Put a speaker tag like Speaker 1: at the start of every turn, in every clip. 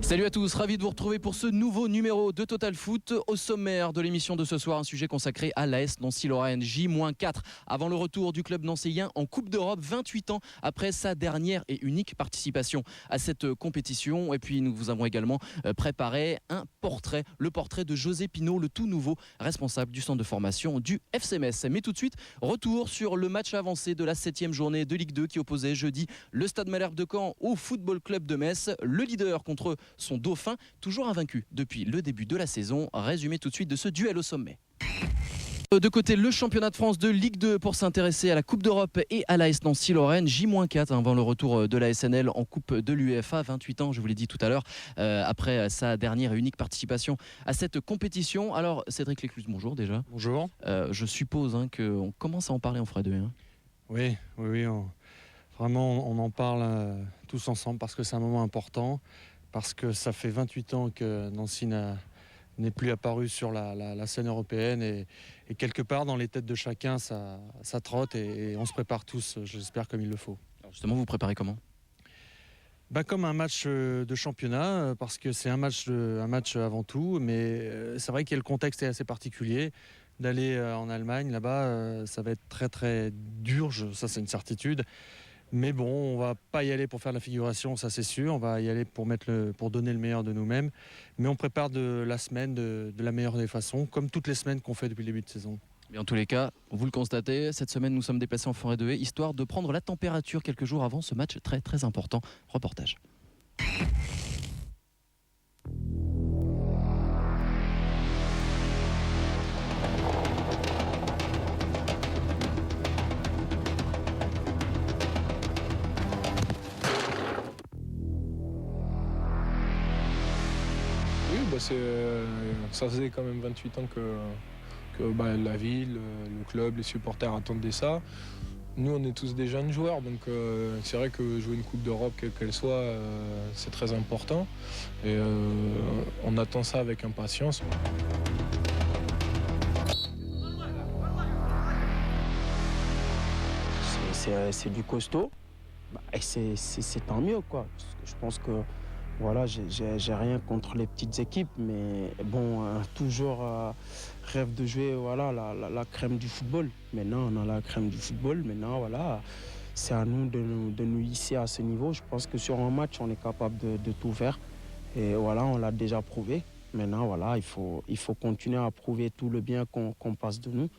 Speaker 1: Salut à tous, ravi de vous retrouver pour ce nouveau numéro de Total Foot. Au sommaire de l'émission de ce soir, un sujet consacré à l'AS Nancy-Lorraine. J-4 avant le retour du club nancéien en Coupe d'Europe, 28 ans après sa dernière et unique participation à cette compétition. Et puis nous vous avons également préparé un portrait, le portrait de José Pinault, le tout nouveau responsable du centre de formation du FC Metz. Mais tout de suite, retour sur le match avancé de la 7e journée de Ligue 2 qui opposait jeudi le Stade Malherbe de Caen au Football Club de Metz. Le leader contre son dauphin, toujours invaincu depuis le début de la saison. Résumé tout de suite de ce duel au sommet. De côté, le championnat de France de Ligue 2 pour s'intéresser à la Coupe d'Europe et à l'AS Nancy-Lorraine. J-4 avant le retour de la SNL en Coupe de l'UEFA. 28 ans, je vous l'ai dit tout à l'heure, après sa dernière et unique participation à cette compétition. Alors, Cédric Lécluse, bonjour déjà.
Speaker 2: Bonjour.
Speaker 1: Je suppose qu'on commence à en parler en Forêt 2.
Speaker 2: Oui. Vraiment, on en parle tous ensemble parce que c'est un moment important. Parce que ça fait 28 ans que Nancy n'est plus apparu sur la scène européenne et quelque part dans les têtes de chacun ça trotte et on se prépare tous, j'espère, comme il le faut.
Speaker 1: Alors justement, vous préparez comment ?
Speaker 2: Comme un match de championnat, parce que c'est un match avant tout, mais c'est vrai que le contexte est assez particulier. D'aller en Allemagne, là-bas, ça va être très très dur, ça c'est une certitude. Mais bon, on va pas y aller pour faire la figuration, ça c'est sûr. On va y aller pour donner le meilleur de nous-mêmes. Mais on prépare de la semaine de la meilleure des façons, comme toutes les semaines qu'on fait depuis le début de saison.
Speaker 1: Mais en tous les cas, vous le constatez, cette semaine nous sommes déplacés en Forêt 2, histoire de prendre la température quelques jours avant ce match très très important. Reportage.
Speaker 3: Ça faisait quand même 28 ans que la ville, le club, les supporters attendaient ça. Nous, on est tous des jeunes joueurs, donc c'est vrai que jouer une Coupe d'Europe, quelle qu'elle soit, c'est très important. Et on attend ça avec impatience.
Speaker 4: C'est du costaud, et c'est tant mieux, quoi. Parce que je pense que voilà, j'ai rien contre les petites équipes, mais bon, toujours rêve de jouer la crème du football. Maintenant, on a la crème du football. Maintenant, voilà, c'est à nous de nous hisser à ce niveau. Je pense que sur un match, on est capable de tout faire. Et voilà, on l'a déjà prouvé. Maintenant, voilà, il faut continuer à prouver tout le bien qu'on passe de nous.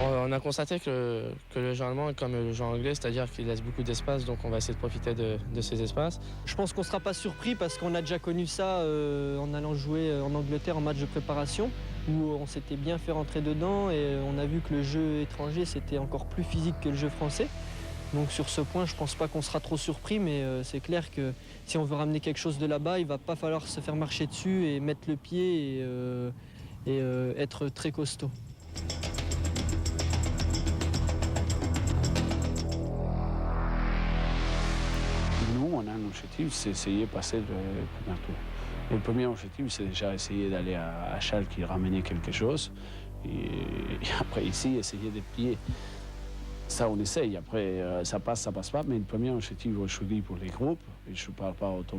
Speaker 5: On a constaté que le jeu allemand est comme le jeu anglais, c'est-à-dire qu'il laisse beaucoup d'espace, donc on va essayer de profiter de ces espaces.
Speaker 6: Je pense qu'on ne sera pas surpris parce qu'on a déjà connu ça en allant jouer en Angleterre en match de préparation, où on s'était bien fait rentrer dedans et on a vu que le jeu étranger c'était encore plus physique que le jeu français. Donc sur ce point, je ne pense pas qu'on sera trop surpris, mais c'est clair que si on veut ramener quelque chose de là-bas, il ne va pas falloir se faire marcher dessus et mettre le pied et être très costaud.
Speaker 7: Nous, on a un objectif, c'est essayer de passer le premier tour. Et le premier objectif, c'est déjà essayer d'aller à Schalke et ramener quelque chose. Et après, ici, essayer de plier. Ça, on essaye. Après, ça passe pas. Mais le premier objectif aujourd'hui pour les groupes, et je ne parle pas autant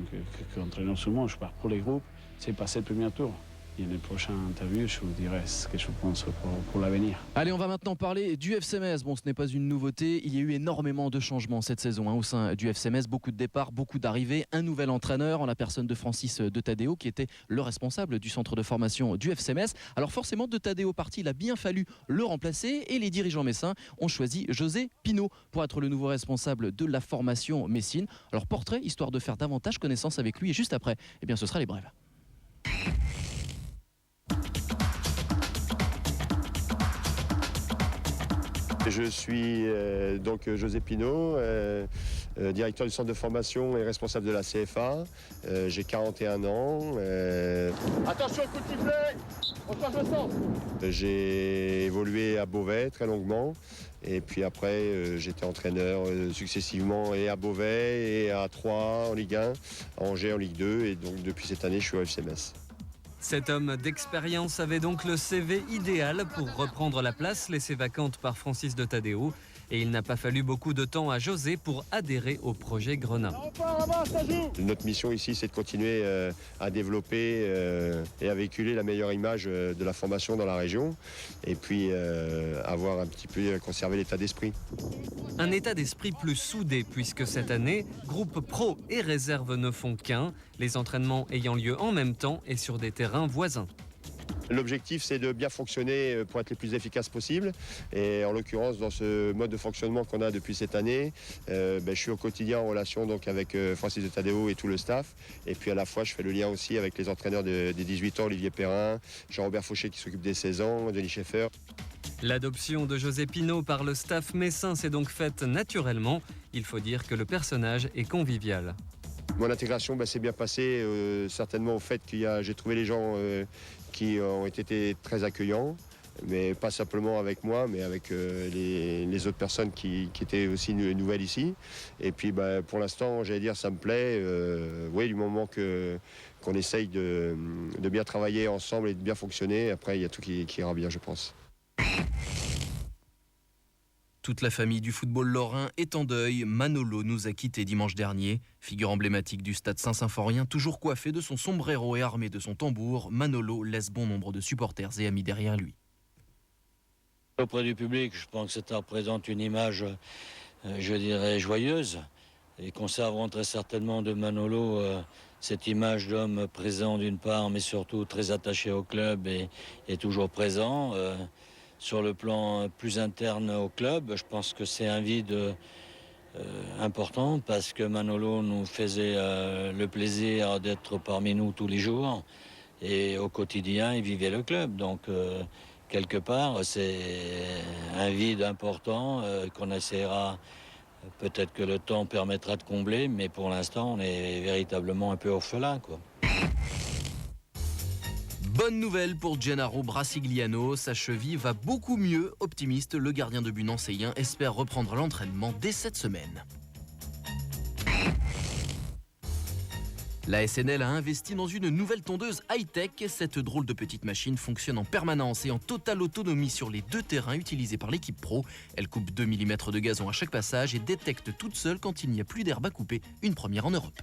Speaker 7: qu'entraîneur seulement, je parle pour les groupes, c'est passer le premier tour. Et dans les prochaines interviews, je vous dirai ce que je pense pour l'avenir.
Speaker 1: Allez, on va maintenant parler du FC Metz. Bon, ce n'est pas une nouveauté. Il y a eu énormément de changements cette saison au sein du FC Metz. Beaucoup de départs, beaucoup d'arrivées. Un nouvel entraîneur en la personne de Francis De Tadeo, qui était le responsable du centre de formation du FC Metz. Alors forcément, De Tadeo parti, il a bien fallu le remplacer. Et les dirigeants messins ont choisi José Pinault pour être le nouveau responsable de la formation messine. Alors portrait, histoire de faire davantage connaissance avec lui. Et juste après, ce sera les brèves.
Speaker 8: Je suis donc José Pinault, directeur du centre de formation et responsable de la CFA. J'ai 41 ans. Attention, coup de sifflet, on change de sens. J'ai évolué à Beauvais très longuement. Et puis après, j'étais entraîneur successivement et à Beauvais et à Troyes en Ligue 1, à Angers en Ligue 2. Et donc depuis cette année, je suis au FC Metz.
Speaker 9: Cet homme d'expérience avait donc le CV idéal pour reprendre la place laissée vacante par Francis de Tadeo. Et il n'a pas fallu beaucoup de temps à José pour adhérer au projet Grenat.
Speaker 8: Notre mission ici, c'est de continuer à développer et à véhiculer la meilleure image de la formation dans la région. Et puis avoir un petit peu conservé l'état d'esprit.
Speaker 9: Un état d'esprit plus soudé puisque cette année, groupe pro et réserve ne font qu'un, les entraînements ayant lieu en même temps et sur des terrains voisins.
Speaker 8: L'objectif, c'est de bien fonctionner pour être les plus efficaces possible. Et en l'occurrence, dans ce mode de fonctionnement qu'on a depuis cette année, je suis au quotidien en relation donc, avec Francis de Tadeo et tout le staff. Et puis à la fois, je fais le lien aussi avec les entraîneurs des 18 ans, Olivier Perrin, Jean-Robert Fauché qui s'occupe des 16 ans, Denis Schaeffer.
Speaker 9: L'adoption de José Pinault par le staff messin s'est donc faite naturellement. Il faut dire que le personnage est convivial.
Speaker 8: Mon intégration s'est bien passée, certainement au fait que j'ai trouvé les gens qui ont été très accueillants, mais pas simplement avec moi, mais avec les autres personnes qui étaient aussi nouvelles ici. Et puis pour l'instant, j'allais dire, ça me plaît. Oui, du moment qu'on essaye de bien travailler ensemble et de bien fonctionner, après il y a tout qui ira bien, je pense.
Speaker 1: Toute la famille du football lorrain est en deuil. Manolo nous a quittés dimanche dernier. Figure emblématique du stade Saint-Symphorien, toujours coiffé de son sombrero et armé de son tambour, Manolo laisse bon nombre de supporters et amis derrière lui.
Speaker 10: Auprès du public, je pense que ça représente une image, je dirais, joyeuse. Et conserveront très certainement de Manolo cette image d'homme présent d'une part, mais surtout très attaché au club et toujours présent. Sur le plan plus interne au club, je pense que c'est un vide important parce que Manolo nous faisait le plaisir d'être parmi nous tous les jours et au quotidien, il vivait le club. Donc, quelque part, c'est un vide important qu'on essaiera, peut-être que le temps permettra de combler, mais pour l'instant, on est véritablement un peu orphelin, quoi.
Speaker 1: Bonne nouvelle pour Gennaro Brassigliano, sa cheville va beaucoup mieux. Optimiste, le gardien de but nancéien espère reprendre l'entraînement dès cette semaine. La SNL a investi dans une nouvelle tondeuse high-tech. Cette drôle de petite machine fonctionne en permanence et en totale autonomie sur les 2 terrains utilisés par l'équipe pro. Elle coupe 2 mm de gazon à chaque passage et détecte toute seule quand il n'y a plus d'herbe à couper. Une première en Europe.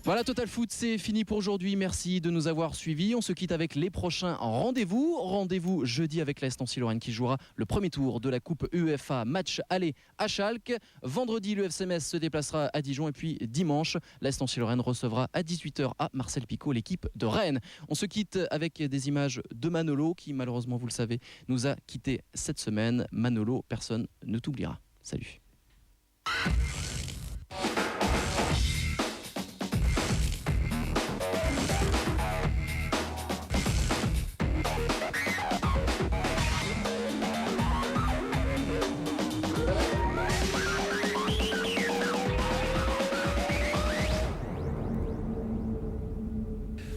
Speaker 1: Voilà, Total Foot, c'est fini pour aujourd'hui. Merci de nous avoir suivis. On se quitte avec les prochains rendez-vous. Rendez-vous jeudi avec l'AS Nancy-Lorraine qui jouera le premier tour de la Coupe UEFA. Match aller à Schalke. Vendredi, le FC Metz se déplacera à Dijon. Et puis dimanche, l'AS Nancy-Lorraine recevra à 18h à Marcel Picot l'équipe de Rennes. On se quitte avec des images de Manolo qui, malheureusement, vous le savez, nous a quittés cette semaine. Manolo, personne ne t'oubliera. Salut.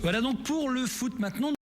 Speaker 11: Voilà donc pour le foot maintenant.